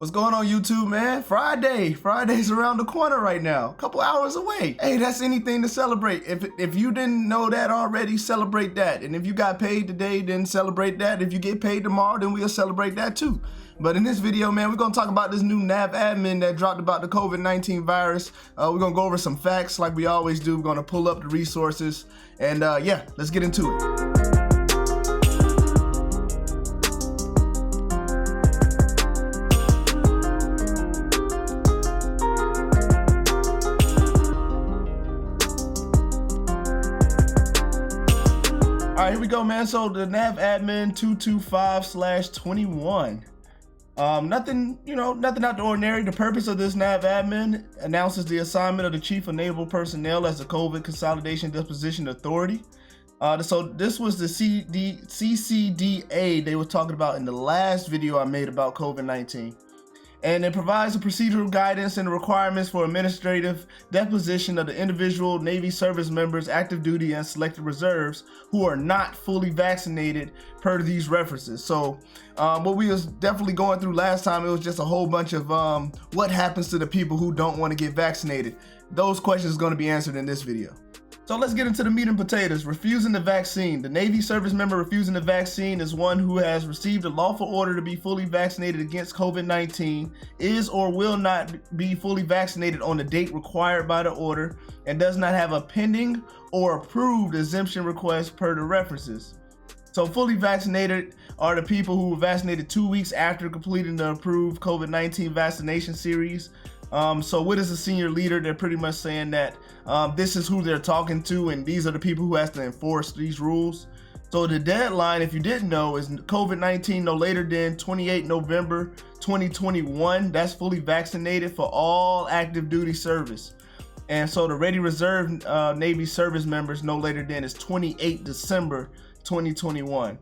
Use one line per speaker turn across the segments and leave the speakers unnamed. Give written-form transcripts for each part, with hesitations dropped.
What's going on YouTube, man? Friday's around the corner right now, a couple hours away. Hey, that's anything to celebrate. If you didn't know that already, celebrate that. And if you got paid today, then celebrate that. If you get paid tomorrow, then we'll celebrate that too. But in this video, man, we're gonna talk about this new nav admin that dropped about the COVID-19 virus. We're gonna go over some facts like we always do. We're gonna pull up the resources and yeah, let's get into it. All right, here we go, man. So the nav admin 225/21. Nothing out the ordinary. The purpose of this nav admin announces the assignment of the Chief of Naval Personnel as the COVID Consolidation Disposition Authority. So this was the CCDA they were talking about in the last video I made about COVID-19. And it provides the procedural guidance and the requirements for administrative deposition of the individual Navy service members, active duty and selected reserves who are not fully vaccinated per these references. So what we was definitely going through last time, it was just a whole bunch of what happens to the people who don't want to get vaccinated. Those questions are going to be answered in this video. So let's get into the meat and potatoes. Refusing the vaccine. The Navy service member refusing the vaccine is one who has received a lawful order to be fully vaccinated against COVID-19, is or will not be fully vaccinated on the date required by the order, and does not have a pending or approved exemption request per the references. So fully vaccinated are the people who were vaccinated 2 weeks after completing the approved COVID-19 vaccination series. So what is a senior leader? They're pretty much saying that this is who they're talking to, and these are the people who have to enforce these rules. So the deadline, if you didn't know, is COVID-19 no later than 28 November 2021. That's fully vaccinated for all active duty service. And so the Ready Reserve Navy service members no later than is 28 December 2021.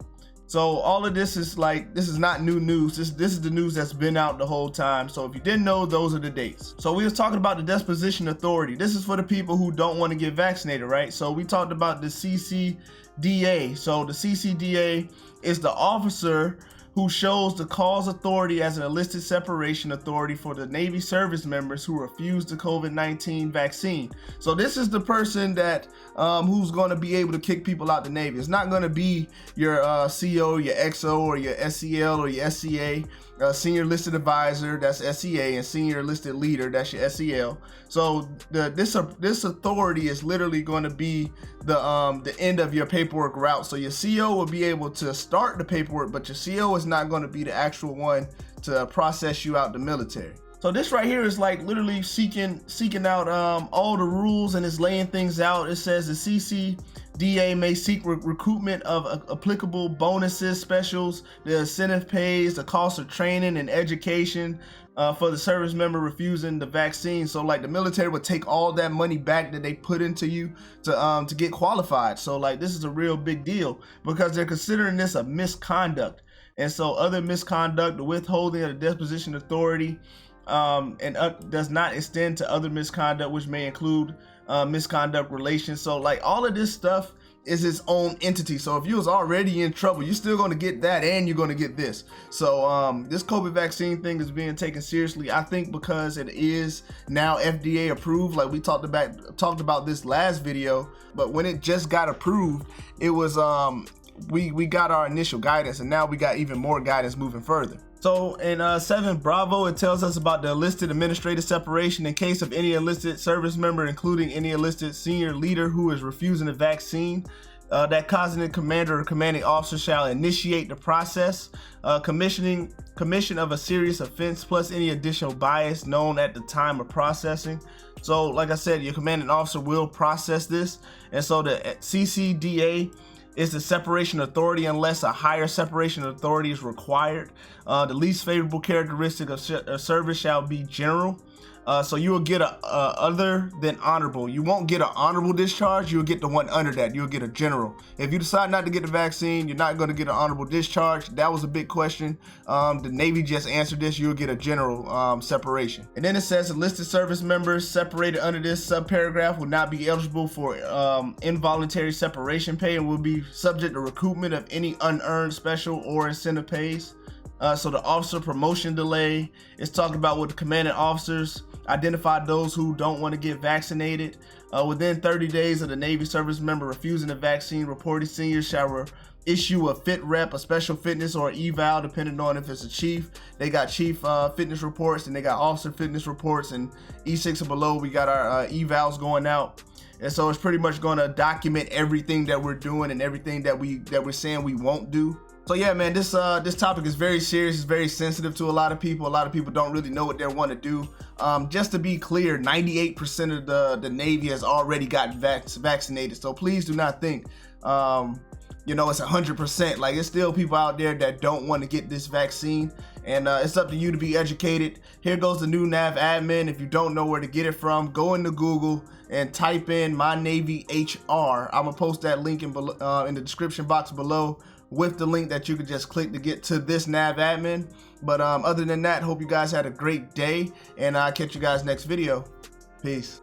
So all of this is not new news. This is the news that's been out the whole time. So if you didn't know, those are the dates. So we was talking about the disposition authority. This is for the people who don't want to get vaccinated, right? So we talked about the CCDA. So the CCDA is the officer who shows the cause authority as an enlisted separation authority for the Navy service members who refuse the COVID-19 vaccine. So this is the person that who's going to be able to kick people out the Navy. It's not going to be your CO, your XO, or your SCL, or your SCA. Senior listed advisor, that's SCA, and senior listed leader, that's your SEL. So this authority is literally going to be the end of your paperwork route. So your CO will be able to start the paperwork, but your CO is not going to be the actual one to process you out the military. So this right here is like literally seeking out all the rules, and it's laying things out. It says the CCDA may seek recoupment of applicable bonuses, specials, the incentive pays, the cost of training and education for the service member refusing the vaccine. So like the military would take all that money back that they put into you to get qualified. So like this is a real big deal because they're considering this a misconduct. And so other misconduct, the withholding of the disposition authority, does not extend to other misconduct, which may include misconduct relations. So like all of this stuff is its own entity. So if you was already in trouble, you're still going to get that, and you're going to get this. So this COVID vaccine thing is being taken seriously, I think, because it is now FDA approved. Like we talked about this last video, but when it just got approved, it was we got our initial guidance, and now we got even more guidance moving further. So in 7 Bravo, it tells us about the enlisted administrative separation in case of any enlisted service member, including any enlisted senior leader who is refusing the vaccine. That cognizant commander or commanding officer shall initiate the process, commission of a serious offense plus any additional bias known at the time of processing. So like I said, your commanding officer will process this, and so the CCDA is the separation authority unless a higher separation authority is required. The least favorable characteristic of service shall be general. So you will get a other than honorable. You won't get an honorable discharge. You'll get the one under that. You'll get a general. If you decide not to get the vaccine, you're not going to get an honorable discharge. That was a big question. The Navy just answered this. You'll get a general separation. And then it says enlisted service members separated under this subparagraph will not be eligible for involuntary separation pay and will be subject to recoupment of any unearned special or incentive pays. So the officer promotion delay is talking about what the commanding officers identified those who don't want to get vaccinated. Within 30 days of the Navy service member refusing the vaccine, reporting seniors shall issue a fit rep, a special fitness, or eval, depending on if it's a chief. They got chief fitness reports, and they got officer fitness reports, and E6 and below, we got our evals going out. And so it's pretty much going to document everything that we're doing and everything that we're saying we won't do. So yeah, man, this topic is very serious. It's very sensitive to a lot of people. A lot of people don't really know what they want to do. Just to be clear, 98% of the Navy has already gotten vaccinated. So please do not think, it's 100%. Like, there's still people out there that don't want to get this vaccine, and it's up to you to be educated. Here goes the new nav admin. If you don't know where to get it from, go into Google and type in My Navy HR. I'm gonna post that link in the description box below, with the link that you could just click to get to this nav admin. But other than that, hope you guys had a great day, and I'll catch you guys next video. Peace.